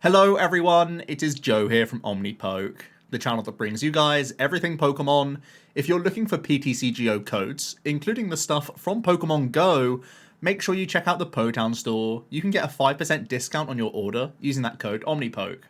Hello everyone, it is Joe here from Omnipoke, the channel that brings you guys everything Pokemon. If you're looking for PTCGO codes, including the stuff from Pokemon Go, make sure you check out the Potown store. You can get a 5% discount on your order using that code Omnipoke.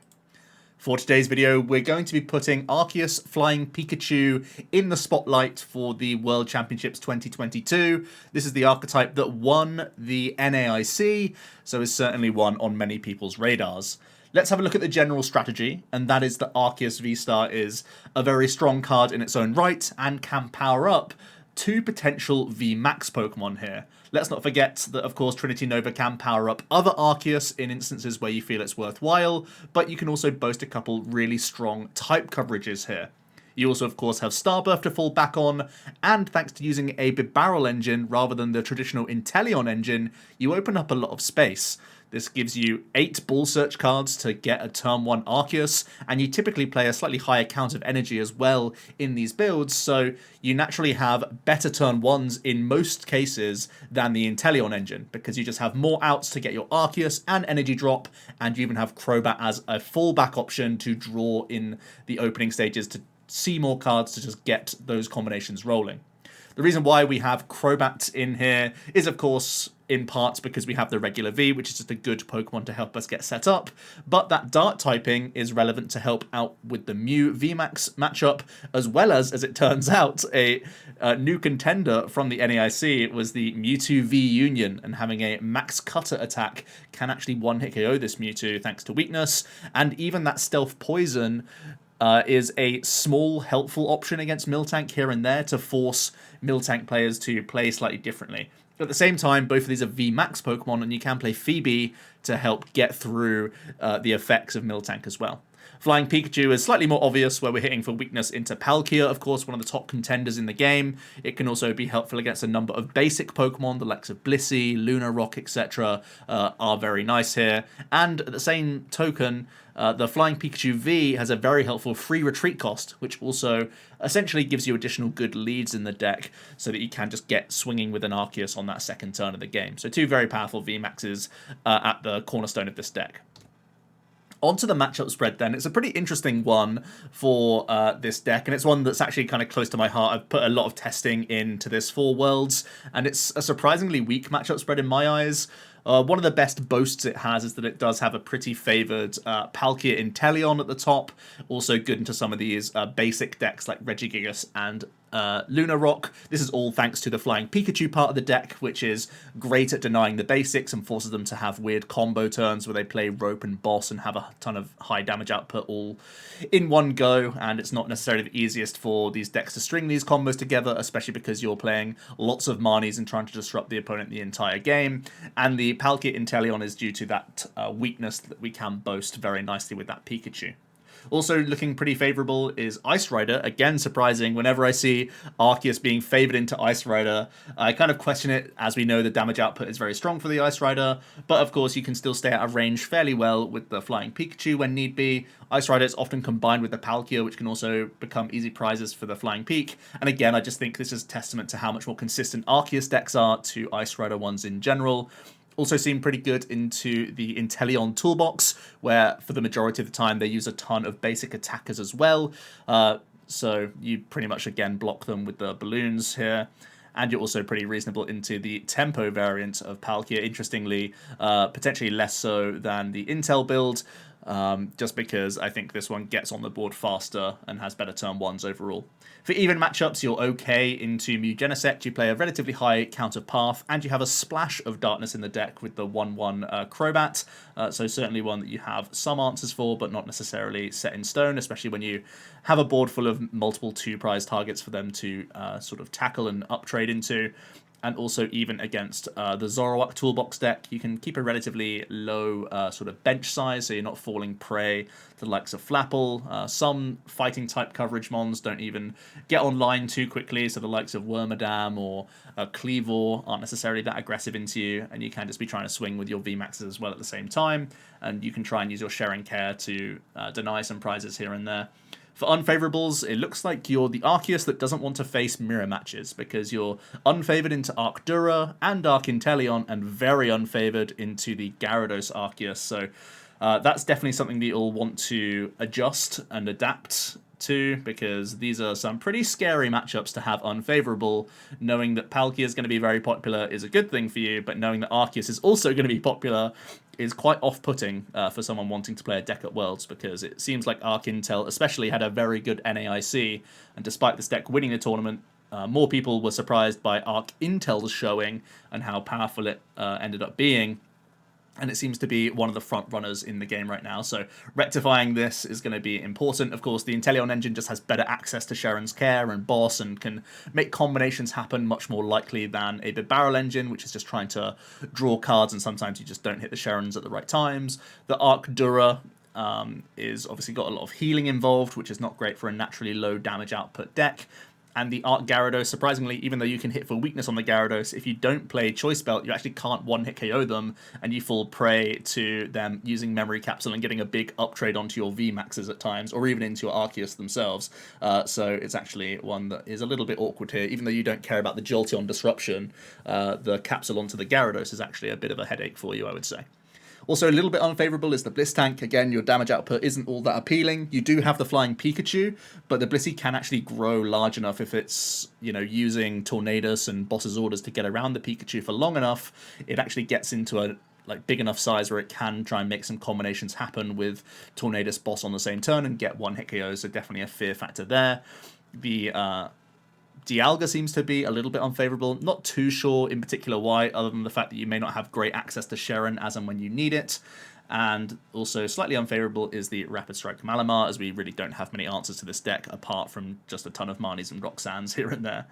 For today's video, we're going to be putting Arceus Flying Pikachu in the spotlight for the World Championships 2022. This is the archetype that won the NAIC, so is certainly one on many people's radars. Let's have a look at the general strategy, and that is that Arceus V-Star is a very strong card in its own right and can power up two potential V-Max Pokemon here. Let's not forget that, of course, Trinity Nova can power up other Arceus in instances where you feel it's worthwhile, but you can also boast a couple really strong type coverages here. You also, of course, have Starbirth to fall back on, and thanks to using a Bibarel engine rather than the traditional Inteleon engine, you open up a lot of space. This gives you 8 Ball Search cards to get a turn 1 Arceus, and you typically play a slightly higher count of energy as well in these builds, so you naturally have better turn 1s in most cases than the Inteleon engine, because you just have more outs to get your Arceus and energy drop, and you even have Crobat as a fallback option to draw in the opening stages to see more cards to just get those combinations rolling. The reason why we have Crobat in here is, of course, in parts because we have the regular V, which is just a good Pokemon to help us get set up, but that Dart typing is relevant to help out with the Mew VMAX matchup, as well as it turns out, a new contender from the NAIC was the Mewtwo V Union, and having a Max Cutter attack can actually one-hit KO this Mewtwo thanks to weakness, and even that Stealth Poison is a small, helpful option against Miltank here and there to force Miltank players to play slightly differently. At the same time, both of these are VMAX Pokemon, and you can play Phoebe to help get through the effects of Miltank as well. Flying Pikachu is slightly more obvious, where we're hitting for weakness into Palkia, of course, one of the top contenders in the game. It can also be helpful against a number of basic Pokemon, the likes of Blissey, Luna Rock, etc. Are very nice here. And at the same token, the Flying Pikachu V has a very helpful free retreat cost, which also essentially gives you additional good leads in the deck so that you can just get swinging with an Arceus on that second turn of the game. So two very powerful VMAXs at the cornerstone of this deck. Onto the matchup spread then. It's a pretty interesting one for this deck, and it's one that's actually kind of close to my heart. I've put a lot of testing into this for Worlds, and it's a surprisingly weak matchup spread in my eyes. One of the best boasts it has is that it does have a pretty favoured Palkia Inteleon at the top, also good into some of these basic decks like Regigigas and Luna Rock. This is all thanks to the Flying Pikachu part of the deck, which is great at denying the basics and forces them to have weird combo turns where they play Rope and Boss and have a ton of high damage output all in one go, and it's not necessarily the easiest for these decks to string these combos together, especially because you're playing lots of Marnies and trying to disrupt the opponent the entire game, and the Palkia Inteleon is due to that weakness that we can boast very nicely with that Pikachu. Also looking pretty favourable is Ice Rider. Again, surprising. Whenever I see Arceus being favoured into Ice Rider, I kind of question it, as we know the damage output is very strong for the Ice Rider, but of course you can still stay out of range fairly well with the Flying Pikachu when need be. Ice Rider is often combined with the Palkia, which can also become easy prizes for the Flying Peak, and again, I just think this is testament to how much more consistent Arceus decks are to Ice Rider ones in general. Also seem pretty good into the Inteleon toolbox, where for the majority of the time they use a ton of basic attackers as well. So you pretty much, again, block them with the balloons here. And you're also pretty reasonable into the tempo variant of Palkia, interestingly, potentially less so than the Intel build, just because I think this one gets on the board faster and has better turn 1s overall. For even matchups, you're okay into Mew Genesect. You play a relatively high counter path, and you have a splash of darkness in the deck with the 1/1 Crobat. So certainly one that you have some answers for, but not necessarily set in stone, especially when you have a board full of multiple 2-prize targets for them to sort of tackle and uptrade into. And also even against the Zoroark toolbox deck, you can keep a relatively low sort of bench size, so you're not falling prey to the likes of Flapple. Some fighting type coverage mons don't even get online too quickly, so the likes of Wormadam or Cleavor aren't necessarily that aggressive into you, and you can just be trying to swing with your VMAXs as well at the same time, and you can try and use your Sharing Care to deny some prizes here and there. For unfavourables, it looks like you're the Arceus that doesn't want to face mirror matches, because you're unfavoured into Arcdura and Arc Inteleon, and very unfavoured into the Gyarados Arceus. So That's definitely something that you'll want to adjust and adapt to, because these are some pretty scary matchups to have unfavorable. Knowing that Palkia is going to be very popular is a good thing for you, but knowing that Arceus is also going to be popular is quite off-putting for someone wanting to play a deck at Worlds, because it seems like Arc Intel especially had a very good NAIC, and despite this deck winning the tournament, more people were surprised by Arc Intel's showing and how powerful it ended up being. And it seems to be one of the front runners in the game right now. So rectifying this is going to be important. Of course, the Inteleon engine just has better access to Sharon's Care and Boss, and can make combinations happen much more likely than a Bibarel engine, which is just trying to draw cards, and sometimes you just don't hit the Sharons at the right times. The Arc Dura is obviously got a lot of healing involved, which is not great for a naturally low damage output deck. And the Arc Gyarados, surprisingly, even though you can hit for weakness on the Gyarados, if you don't play Choice Belt, you actually can't one-hit KO them, and you fall prey to them using Memory Capsule and getting a big uptrade onto your VMAXs at times, or even into your Arceus themselves. So it's actually one that is a little bit awkward here. Even though you don't care about the Jolteon disruption, the Capsule onto the Gyarados is actually a bit of a headache for you, I would say. Also, a little bit unfavorable is the Bliss Tank. Again, your damage output isn't all that appealing. You do have the Flying Pikachu, but the Blissey can actually grow large enough if it's, using Tornadus and Boss's orders to get around the Pikachu for long enough. It actually gets into a big enough size where it can try and make some combinations happen with Tornadus Boss on the same turn and get one-hit KOs, so definitely a fear factor there. The Dialga seems to be a little bit unfavorable. Not too sure in particular why, other than the fact that you may not have great access to Sharon as and when you need it. And also slightly unfavorable is the Rapid Strike Malamar, as we really don't have many answers to this deck apart from just a ton of Marnies and Roxannes here and there.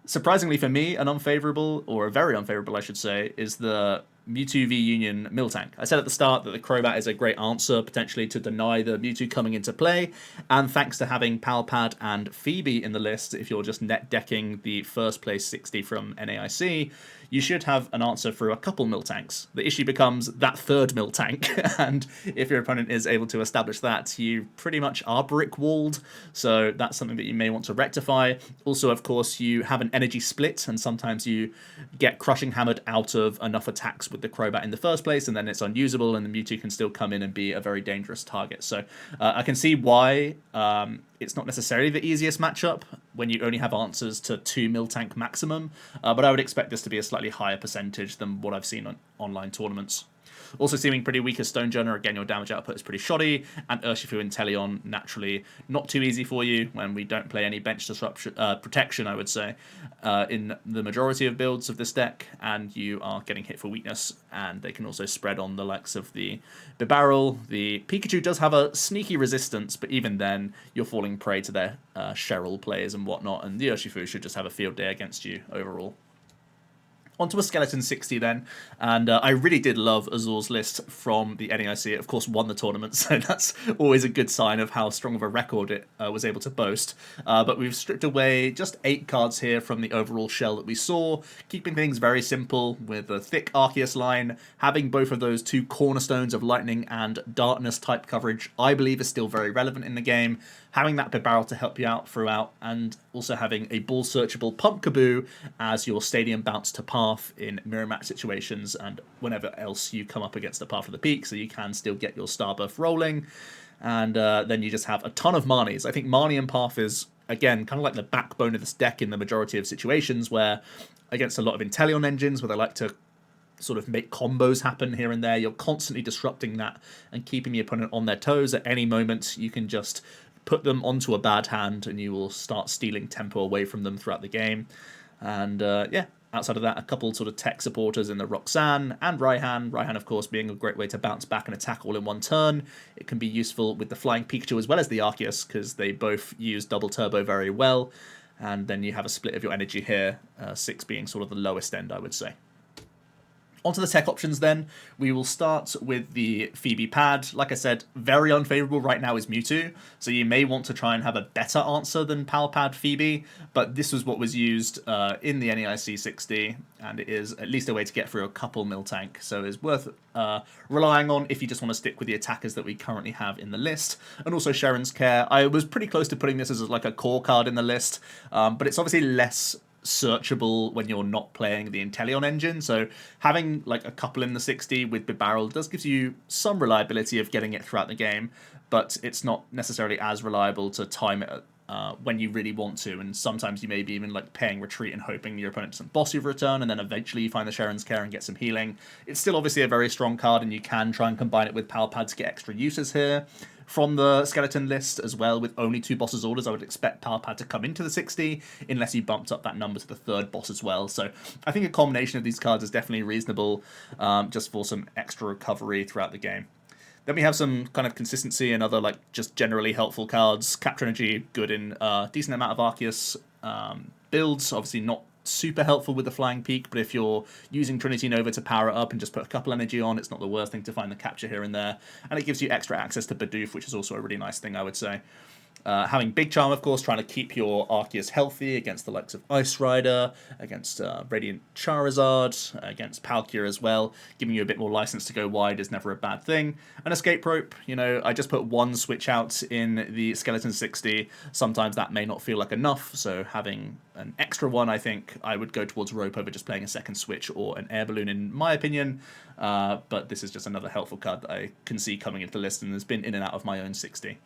Surprisingly for me, an unfavorable, or a very unfavorable I should say, is the Mewtwo v Union Miltank. I said at the start that the Crobat is a great answer potentially to deny the Mewtwo coming into play, and thanks to having Palpad and Phoebe in the list, if you're just net decking the first place 60 from NAIC, you should have an answer for a couple Miltanks. The issue becomes that third Miltank, and if your opponent is able to establish that, you pretty much are brick-walled, so that's something that you may want to rectify. Also, of course, you have an energy split, and sometimes you get Crushing Hammered out of enough attacks with the Crobat in the first place, and then it's unusable, and the Mewtwo can still come in and be a very dangerous target. So I can see why it's not necessarily the easiest matchup when you only have answers to 2 Miltank maximum, but I would expect this to be a slightly higher percentage than what I've seen on online tournaments. Also seeming pretty weak as Stonejourner. Again, your damage output is pretty shoddy, and Urshifu and Teleon naturally not too easy for you when we don't play any bench disruption protection, I would say, in the majority of builds of this deck, and you are getting hit for weakness, and they can also spread on the likes of the Bibarel. The Pikachu does have a sneaky resistance, but even then, you're falling prey to their Cheryl plays and whatnot, and the Urshifu should just have a field day against you overall. Onto a Skeleton 60 then, and I really did love Azur's list from the NAIC. It, of course, won the tournament, so that's always a good sign of how strong of a record it was able to boast. But we've stripped away just 8 cards here from the overall shell that we saw, keeping things very simple with a thick Arceus line. Having both of those 2 cornerstones of Lightning and Darkness type coverage, I believe, is still very relevant in the game. Having that Bibarel to help you out throughout, and also having a ball searchable Pumpkaboo as your stadium bounce to path in mirror match situations and whenever else you come up against the path of the peak, so you can still get your Starburst rolling. And then you just have a ton of Marnies. I think Marnie and Path is, again, kind of like the backbone of this deck in the majority of situations, where against a lot of Inteleon engines where they like to sort of make combos happen here and there, you're constantly disrupting that and keeping the opponent on their toes. At any moment, you can just put them onto a bad hand and you will start stealing tempo away from them throughout the game. And yeah, outside of that, a couple sort of tech supporters in the Roxanne and Raihan. Raihan, of course, being a great way to bounce back and attack all in one turn. It can be useful with the Flying Pikachu as well as the Arceus, because they both use double turbo very well. And then you have a split of your energy here, 6 being sort of the lowest end, I would say. Onto the tech options then. We will start with the Phoebe pad. Like I said, very unfavorable right now is Mewtwo, so you may want to try and have a better answer than Palpad Phoebe, but this was what was used in the NAIC 60, and it is at least a way to get through a couple Miltank, so it's worth relying on if you just want to stick with the attackers that we currently have in the list. And also Sharon's Care. I was pretty close to putting this as like a core card in the list, but it's obviously less searchable when you're not playing the Inteleon engine. So having like a couple in the 60 with Bibarel does give you some reliability of getting it throughout the game, but it's not necessarily as reliable to time it when you really want to, and sometimes you may be even like paying retreat and hoping your opponent doesn't boss you for a turn, and then eventually you find the Sharon's Care and get some healing. It's still obviously a very strong card, and you can try and combine it with Power Pad to get extra uses here. From the skeleton list as well, with only 2 bosses orders, I would expect Power Pad to come into the 60, unless you bumped up that number to the 3rd boss as well. So I think a combination of these cards is definitely reasonable, just for some extra recovery throughout the game. Then we have some kind of consistency and other like just generally helpful cards. Capture Energy, good in a decent amount of Arceus builds. Obviously not super helpful with the Flying Peak, but if you're using Trinity Nova to power it up and just put a couple energy on, it's not the worst thing to find the capture here and there. And it gives you extra access to Bidoof, which is also a really nice thing, I would say. Having Big Charm, of course, trying to keep your Arceus healthy against the likes of Ice Rider, against Radiant Charizard, against Palkia as well. Giving you a bit more license to go wide is never a bad thing. An Escape Rope, you know, I just put 1 switch out in the Skeleton 60. Sometimes that may not feel like enough, so having an extra one, I think I would go towards Rope over just playing a second switch or an Air Balloon, in my opinion. But this is just another helpful card that I can see coming into the list and has been in and out of my own 60.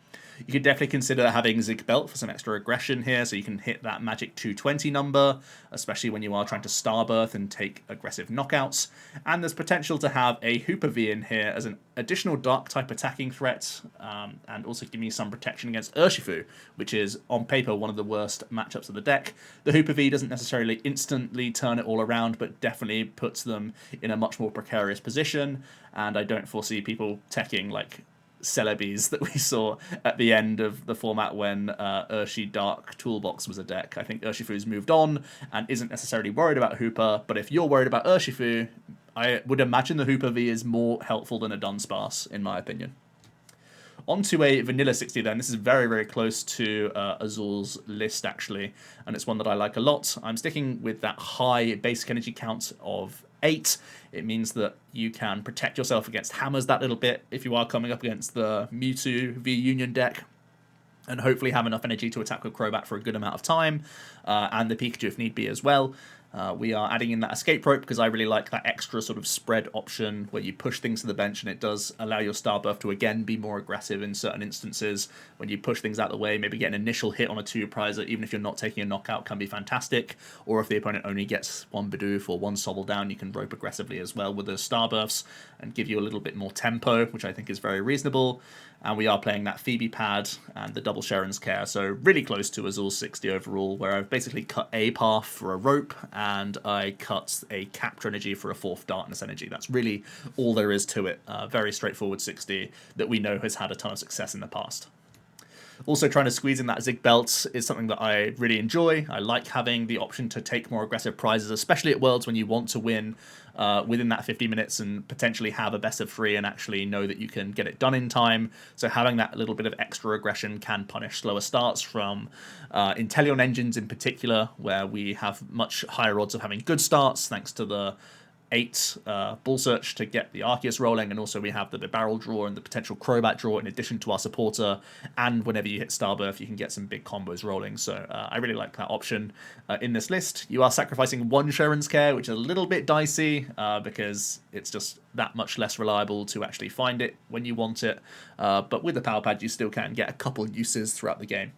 You could definitely consider having Zig Belt for some extra aggression here, so you can hit that magic 220 number, especially when you are trying to Starbirth and take aggressive knockouts. And there's potential to have a Hooper V in here as an additional Dark-type attacking threat, and also giving you some protection against Urshifu, which is, on paper, one of the worst matchups of the deck. The Hooper V doesn't necessarily instantly turn it all around, but definitely puts them in a much more precarious position, and I don't foresee people teching like Celebes that we saw at the end of the format when Urshi Dark Toolbox was a deck. I think Urshifu's moved on and isn't necessarily worried about Hooper, but if you're worried about Urshifu, I would imagine the Hooper V is more helpful than a Dunsparce, in my opinion. On to a Vanilla 60 then. This is very, very close to Azul's list, actually, and it's one that I like a lot. I'm sticking with that high basic energy count of 8. It means that you can protect yourself against hammers that little bit if you are coming up against the Mewtwo v Union deck, and hopefully have enough energy to attack with Crobat for a good amount of time, and the Pikachu if need be as well. We are adding in that Escape Rope because I really like that extra sort of spread option where you push things to the bench, and it does allow your Starbirth to again be more aggressive in certain instances. When you push things out of the way, maybe get an initial hit on a 2-prizer, even if you're not taking a knockout, can be fantastic. Or if the opponent only gets 1 Bidoof or 1 Sobble down, you can rope aggressively as well with those Starbirths and give you a little bit more tempo, which I think is very reasonable. And we are playing that Phoebe pad and the double Sharon's Care, so really close to Azul's 60 overall, where I've basically cut a path for a rope, and I cut a Capture Energy for a 4th Darkness Energy. That's really all there is to it. Very straightforward 60 that we know has had a ton of success in the past. Also, trying to squeeze in that Zig Belt is something that I really enjoy. I like having the option to take more aggressive prizes, especially at Worlds when you want to win within that 50 minutes and potentially have a best of 3 and actually know that you can get it done in time. So having that little bit of extra aggression can punish slower starts from Inteleon engines in particular, where we have much higher odds of having good starts thanks to the 8 Bull Search to get the Arceus rolling, and also we have the Bibarel draw and the potential Crobat draw in addition to our supporter, and whenever you hit Starbirth you can get some big combos rolling, so I really like that option in this list. You are sacrificing 1 Sharon's Care, which is a little bit dicey because it's just that much less reliable to actually find it when you want it, but with the Power Pad you still can get a couple uses throughout the game.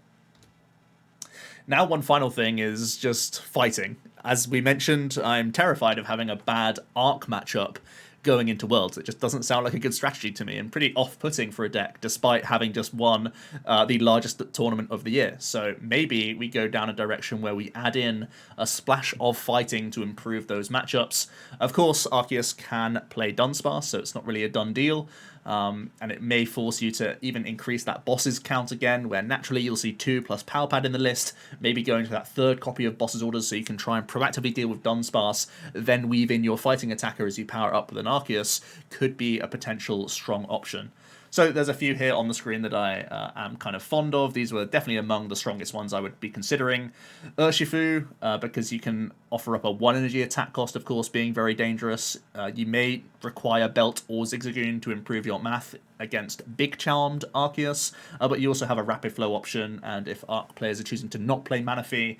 Now, one final thing is just fighting. As we mentioned, I'm terrified of having a bad Arc matchup going into Worlds. It just doesn't sound like a good strategy to me, and pretty off-putting for a deck, despite having just won the largest tournament of the year. So maybe we go down a direction where we add in a splash of fighting to improve those matchups. Of course, Arceus can play Dunsparce, so it's not really a done deal. And it may force you to even increase that bosses count again, where naturally you'll see 2 plus Power Pad in the list, maybe going to that 3rd copy of bosses orders so you can try and proactively deal with Dunsparce, then weave in your fighting attacker as you power up with an Arceus, could be a potential strong option. So there's a few here on the screen that I am kind of fond of. These were definitely among the strongest ones I would be considering. Urshifu, because you can offer up a 1 energy attack cost, of course, being very dangerous. You may require Belt or Zigzagoon to improve your math against Big Charmed Arceus, but you also have a rapid flow option, and if Arc players are choosing to not play Manaphy,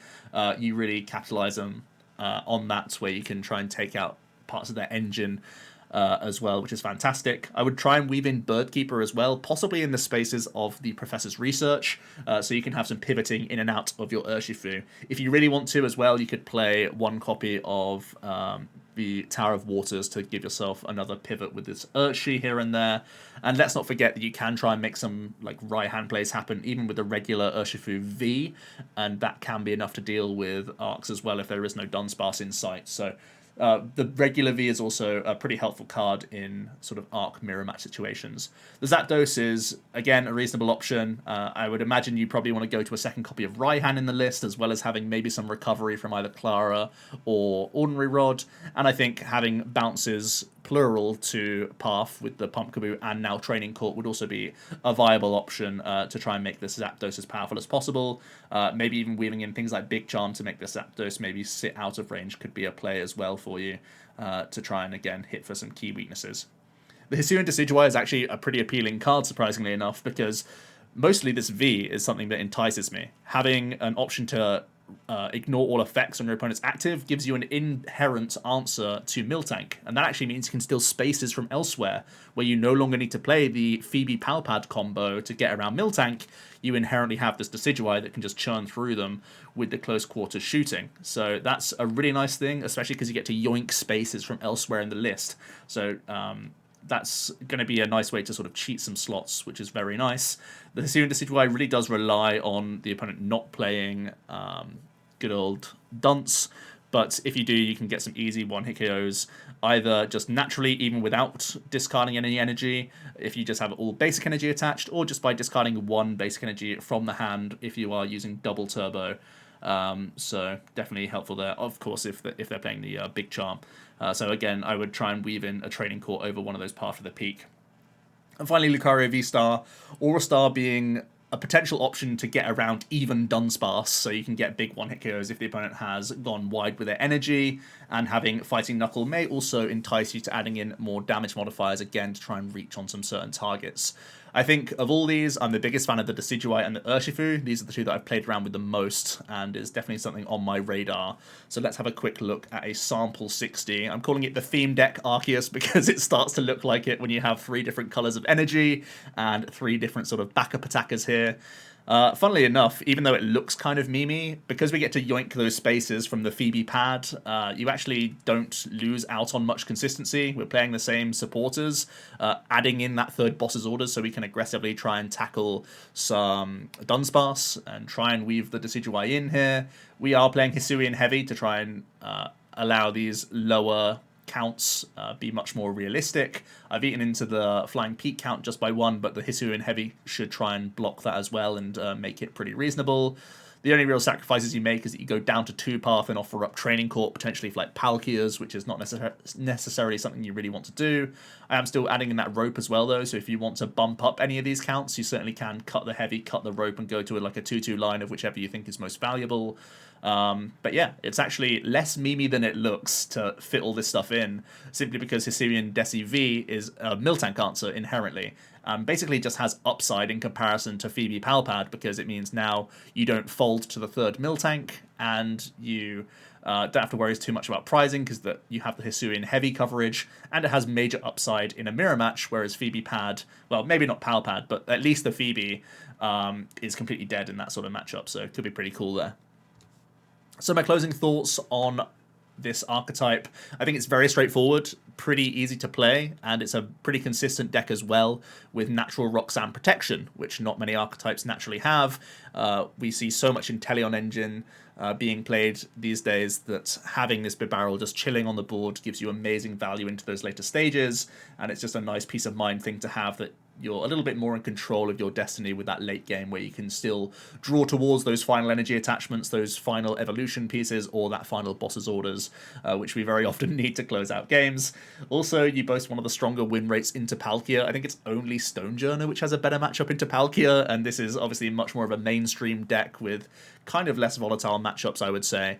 you really capitalize them on that, where you can try and take out parts of their engine as well, which is fantastic. I would try and weave in Birdkeeper as well, possibly in the spaces of the Professor's Research, so you can have some pivoting in and out of your Urshifu. If you really want to as well, you could play 1 copy of the Tower of Waters to give yourself another pivot with this Urshi here and there. And let's not forget that you can try and make some like right hand plays happen even with the regular Urshifu V, and that can be enough to deal with Arcs as well if there is no Dunsparce in sight. So the regular V is also a pretty helpful card in sort of Arc mirror match situations. The Zapdos is, again, a reasonable option. I would imagine you probably want to go to a second copy of Raihan in the list, as well as having maybe some recovery from either Clara or Ordinary Rod. And I think having bounces plural to Path with the Pumpkaboo and now Training Court would also be a viable option to try and make this Zapdos as powerful as possible. Maybe even weaving in things like Big Charm to make this Zapdos maybe sit out of range could be a play as well for you to try and, again, hit for some key weaknesses. The Hisuian Decidueye is actually a pretty appealing card, surprisingly enough, because mostly this V is something that entices me. Having an option to ignore all effects on your opponent's active gives you an inherent answer to Miltank, and that actually means you can steal spaces from elsewhere, where you no longer need to play the Phoebe Palpad combo to get around Miltank. You inherently have this Decidueye that can just churn through them with the close quarters shooting. So that's a really nice thing, especially because you get to yoink spaces from elsewhere in the list. So that's going to be a nice way to sort of cheat some slots, which is very nice. The Hisuian Decidueye really does rely on the opponent not playing good old Dunce, but if you do, you can get some easy one-hit KOs, either just naturally, even without discarding any energy, if you just have all basic energy attached, or just by discarding 1 basic energy from the hand if you are using double turbo. So definitely helpful there, of course, if they're playing the Big Charm. So again, I would try and weave in a Training Court over one of those Path of the Peak. And finally, Lucario V-Star. Aura Star being a potential option to get around even Dunsparce, so you can get big one-hit KOs if the opponent has gone wide with their energy, and having Fighting Knuckle may also entice you to adding in more damage modifiers again to try and reach on some certain targets. I think of all these, I'm the biggest fan of the Decidueye and the Urshifu. These are the 2 that I've played around with the most, and is definitely something on my radar. So let's have a quick look at a sample 60. I'm calling it the theme deck Arceus because it starts to look like it when you have 3 different colours of energy and 3 different sort of backup attackers here. Funnily enough, even though it looks kind of memey, because we get to yoink those spaces from the Phoebe pad, you actually don't lose out on much consistency. We're playing the same supporters, adding in that 3rd boss's orders so we can aggressively try and tackle some Dunsparce and try and weave the Decidueye in here. We are playing Hisuian heavy to try and allow these lower counts be much more realistic. I've eaten into the Flying Peak count just by 1, but the Hisuian Heavy should try and block that as well and make it pretty reasonable. The only real sacrifices you make is that you go down to 2 Path and offer up Training Court, potentially for like Palkias, which is not necessarily something you really want to do. I am still adding in that Rope as well, though, so if you want to bump up any of these counts, you certainly can cut the Heavy, cut the Rope, and go to like a 2-2 line of whichever you think is most valuable. But yeah, it's actually less memey than it looks to fit all this stuff in, simply because Hisuian Deci V is a Miltank answer inherently. Basically just has upside in comparison to Phoebe Palpad, because it means now you don't fold to the 3rd Miltank, and you don't have to worry too much about prizing, because you have the Hisuian Heavy coverage, and it has major upside in a mirror match, whereas Phoebe Pad, well, maybe not Palpad, but at least the Phoebe is completely dead in that sort of matchup, so it could be pretty cool there. So my closing thoughts on this archetype: I think it's very straightforward, pretty easy to play, and it's a pretty consistent deck as well, with natural rocks and protection, which not many archetypes naturally have. We see so much Inteleon engine being played these days that having this Bibarel just chilling on the board gives you amazing value into those later stages, and it's just a nice peace of mind thing to have that you're a little bit more in control of your destiny with that late game, where you can still draw towards those final energy attachments, those final evolution pieces, or that final boss's orders, which we very often need to close out games. Also, you boast one of the stronger win rates into Palkia. I think it's only Stonejourner which has a better matchup into Palkia, and this is obviously much more of a mainstream deck with kind of less volatile matchups, I would say.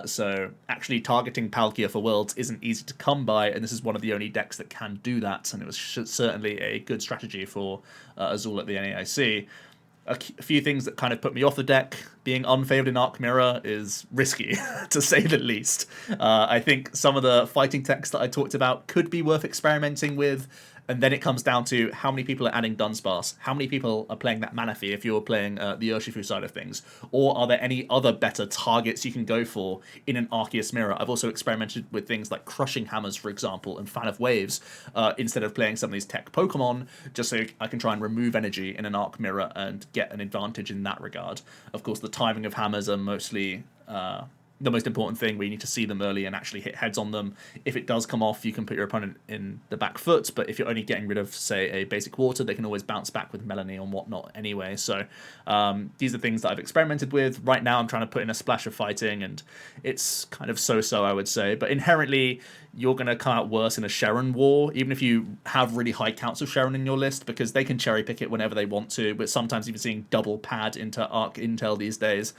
So actually targeting Palkia for Worlds isn't easy to come by, and this is one of the only decks that can do that, and it was certainly a good strategy for Azul at the NAIC. A few things that kind of put me off the deck. Being unfavored in Arc Mirror is risky, to say the least. I think some of the fighting techs that I talked about could be worth experimenting with, and then it comes down to how many people are adding Dunsparce, how many people are playing that Manaphy if you're playing the Urshifu side of things, or are there any other better targets you can go for in an Arceus Mirror? I've also experimented with things like Crushing Hammers, for example, and Fan of Waves, instead of playing some of these tech Pokemon, just so I can try and remove energy in an Arc Mirror and get an advantage in that regard. Of course, the timing of hammers are mostly the most important thing, where you need to see them early and actually hit heads on them. If it does come off, you can put your opponent in the back foot, but if you're only getting rid of, say, a basic water, they can always bounce back with Melanie and whatnot anyway. So these are things that I've experimented with. Right now I'm trying to put in a splash of fighting, and it's kind of so-so, I would say. But inherently, you're going to come out worse in a Sharon war, even if you have really high counts of Sharon in your list, because they can cherry pick it whenever they want to, but sometimes even seeing double pad into Arc Intel these days.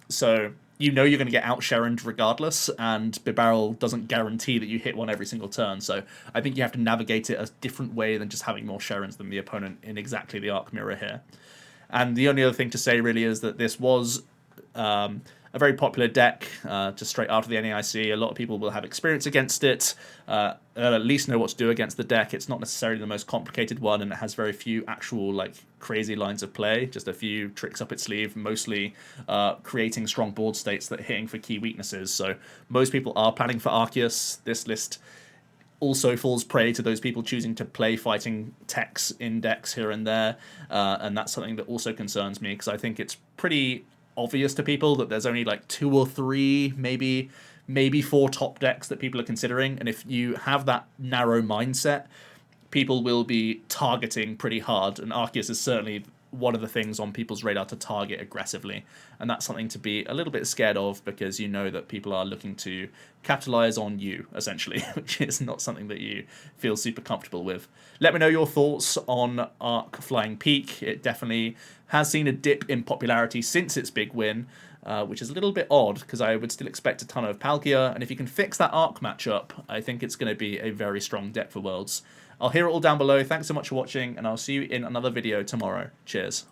So you know you're going to get out Sharoned regardless, and Bibarel doesn't guarantee that you hit one every single turn. So I think you have to navigate it a different way than just having more Sharons than the opponent in exactly the Arc Mirror here. And the only other thing to say really is that this was a very popular deck just straight after the NAIC. A lot of people will have experience against it, at least know what to do against the deck. It's not necessarily the most complicated one, and it has very few actual like crazy lines of play, just a few tricks up its sleeve, mostly creating strong board states that are hitting for key weaknesses. So most people are planning for Arceus. This list also falls prey to those people choosing to play fighting techs in decks here and there, and that's something that also concerns me, because I think it's pretty obvious to people that there's only like 2 or 3, maybe 4 top decks that people are considering, and if you have that narrow mindset, people will be targeting pretty hard, and Arceus is certainly one of the things on people's radar to target aggressively, and that's something to be a little bit scared of, because you know that people are looking to capitalize on you, essentially, which is not something that you feel super comfortable with. Let me know your thoughts on Arc Flying Peak. It definitely has seen a dip in popularity since its big win, which is a little bit odd, because I would still expect a ton of Palkia, and if you can fix that Arc matchup, I think it's going to be a very strong deck for Worlds. I'll hear it all down below. Thanks so much for watching, and I'll see you in another video tomorrow. Cheers.